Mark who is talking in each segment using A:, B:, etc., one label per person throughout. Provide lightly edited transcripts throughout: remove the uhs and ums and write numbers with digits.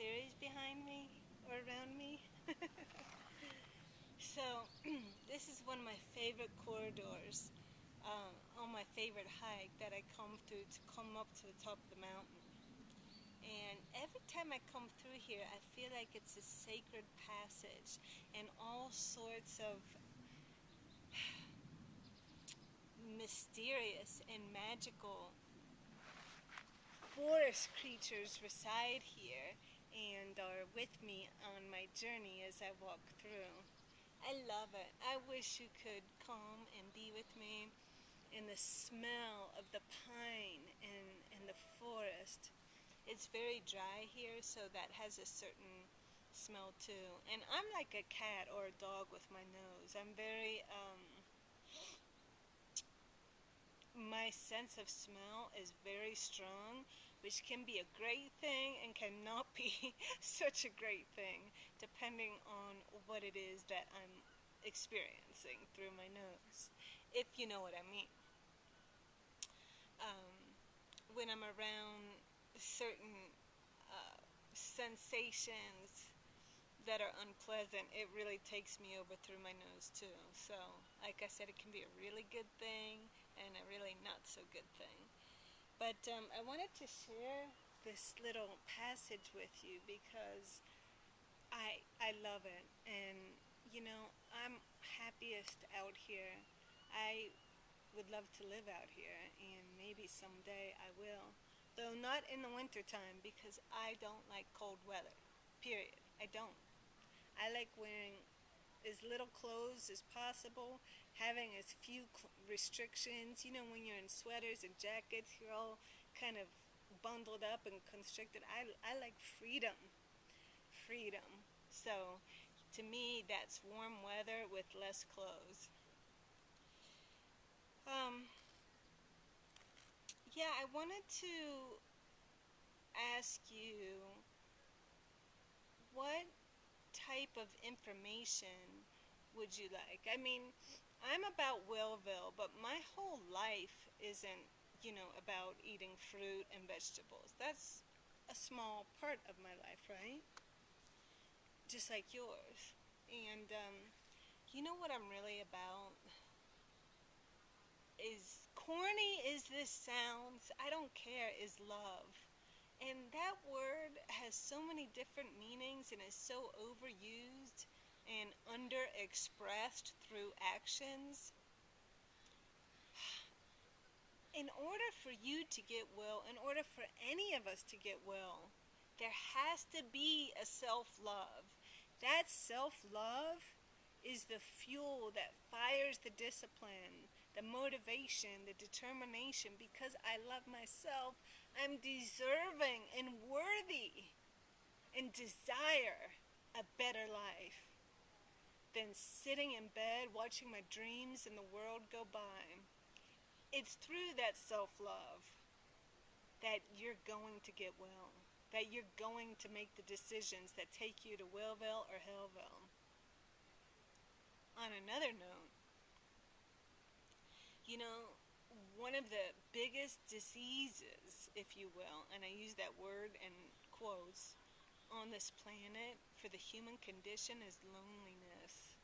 A: fairies behind me or around me. So, this is one of my favorite corridors on my favorite hike that I come through to come up to the top of the mountain. And every time I come through here, I feel like it's a sacred passage, and all sorts of mysterious and magical forest creatures reside here and are with me on my journey as I walk through. I love it. I wish you could come and be with me in the smell of the pine and the forest. It's very dry here, so that has a certain smell too. And I'm like a cat or a dog with my nose. I'm very, my sense of smell is very strong, which can be a great thing and cannot be such a great thing, depending on what it is that I'm experiencing through my nose, if you know what I mean. Um, when I'm around certain sensations that are unpleasant, it really takes me over through my nose too. So, like I said, it can be a really good thing and a really not so good thing. But I wanted to share this little passage with you because I love it, and I'm happiest out here. I would love to live out here, and maybe someday I will. Though not in the wintertime because I don't like cold weather. Period. I don't. I like wearing as little clothes as possible, having as few restrictions. You know, when you're in sweaters and jackets, you're all kind of bundled up and constricted. I like freedom. Freedom. So, to me, that's warm weather with less clothes. Um, yeah, I wanted to ask you what type of information would you like? I mean, I'm about Wellville, but my whole life isn't, about eating fruit and vegetables. That's a small part of my life, right? Just like yours. And you know what I'm really about? Is corny as this sounds, I don't care, is love. And that word has so many different meanings and is so overused and underexpressed through actions. In order for you to get well, in order for any of us to get well, there has to be a self-love. That self-love is the fuel that fires the discipline, the motivation, the determination. Because I love myself, I'm deserving and worthy and desire a better life than sitting in bed watching my dreams and the world go by. It's through that self-love that you're going to get well, that you're going to make the decisions that take you to Wellville or Hellville. On another note, you know, one of the biggest diseases, if you will, and I use that word in quotes, on this planet for the human condition is loneliness.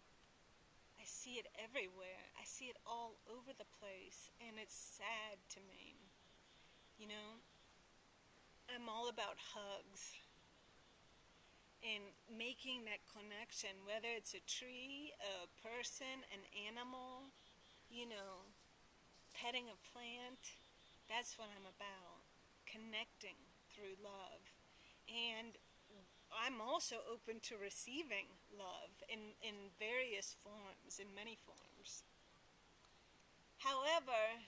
A: I see it everywhere. I see it all over the place, and it's sad to me. You know, I'm all about hugs and making that connection, whether it's a tree, a person, an animal, you know, petting a plant. That's what I'm about. Connecting through love. And I'm also open to receiving love in various forms, in many forms. However,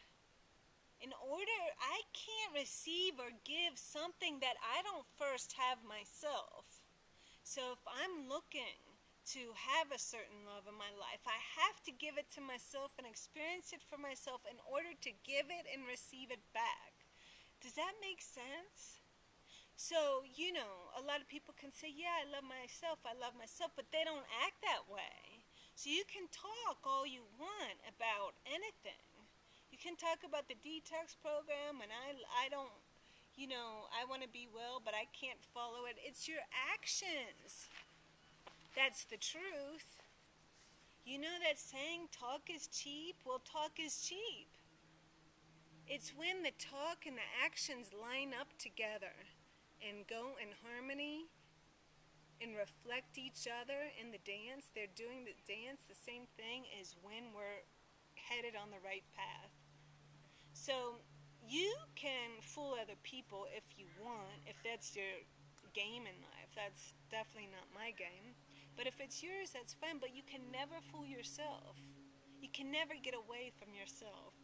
A: in order, I can't receive or give something that I don't first have myself. So if I'm looking to have a certain love in my life, I have to give it to myself and experience it for myself in order to give it and receive it back. Does that make sense? So, a lot of people can say, yeah, I love myself, but they don't act that way. So you can talk all you want about anything. You can talk about the detox program, and I don't, I want to be well, but I can't follow it. It's your actions. That's the truth. You know that saying, talk is cheap? Well, talk is cheap. It's when the talk and the actions line up together and go in harmony and reflect each other in the dance. They're doing the dance the same thing as when we're headed on the right path. So you can fool other people if you want, if that's your game in life. That's definitely not my game. But if it's yours, that's fine. But you can never fool yourself. You can never get away from yourself.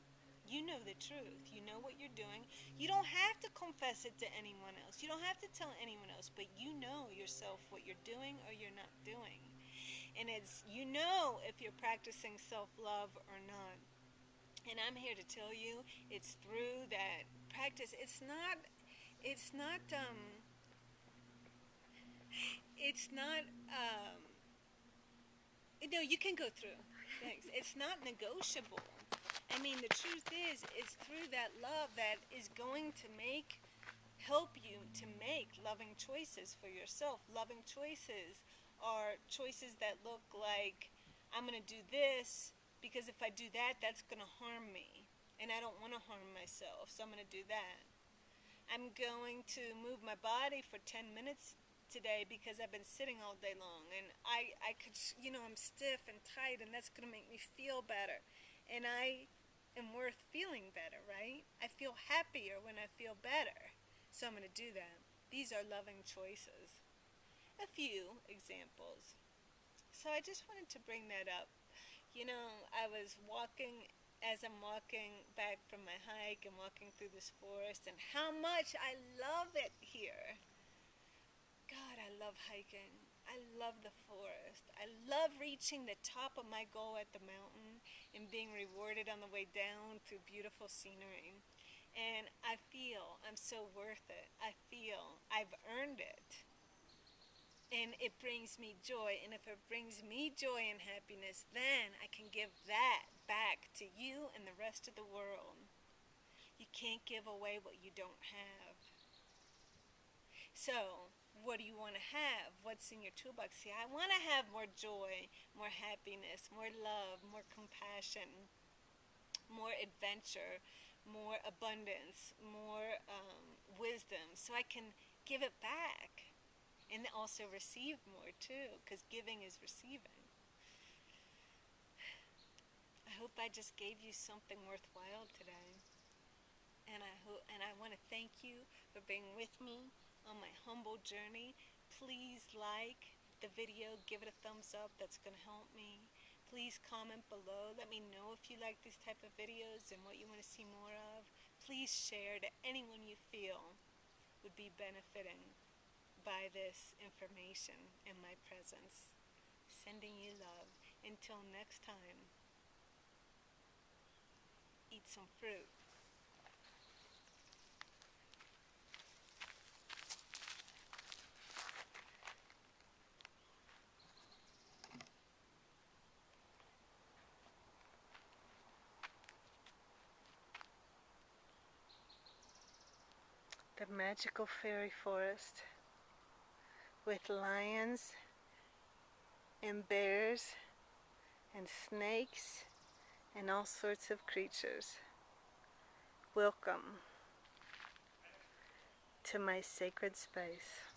A: You know the truth. You know what you're doing. You don't have to confess it to anyone else. You don't have to tell anyone else. But you know yourself what you're doing or you're not doing. And it's, if you're practicing self-love or not. And I'm here to tell you, it's through that practice. It's not, you can go through. Thanks. It's not negotiable. I mean, the truth is, it's through that love that is going to help you to make loving choices for yourself. Loving choices are choices that look like, I'm going to do this because if I do that, that's going to harm me. And I don't want to harm myself, so I'm going to do that. I'm going to move my body for 10 minutes today because I've been sitting all day long. And I could, I'm stiff and tight, and that's going to make me feel better. And I am worth feeling better, right? I feel happier when I feel better. So I'm going to do that. These are loving choices. A few examples. So I just wanted to bring that up. I was walking, as I'm walking back from my hike and walking through this forest, and how much I love it here. God, I love hiking. I love the forest. I love reaching the top of my goal at the mountain and being rewarded on the way down through beautiful scenery. And I feel I'm so worth it. I feel I've earned it. And it brings me joy. And if it brings me joy and happiness, then I can give that back to you and the rest of the world. You can't give away what you don't have. So, what do you want to have? What's in your toolbox? See, I want to have more joy, more happiness, more love, more compassion, more adventure, more abundance, more wisdom, so I can give it back. And also receive more too, because giving is receiving. I hope I just gave you something worthwhile today. And I want to thank you for being with me on my humble journey. Please like the video, give it a thumbs up. That's going to help me. Please comment below. Let me know if you like these type of videos and what you want to see more of. Please share to anyone you feel would be benefiting by this information in my presence. Sending you love. Until next time, eat some fruit. The magical fairy forest with lions and bears and snakes and all sorts of creatures. Welcome to my sacred space.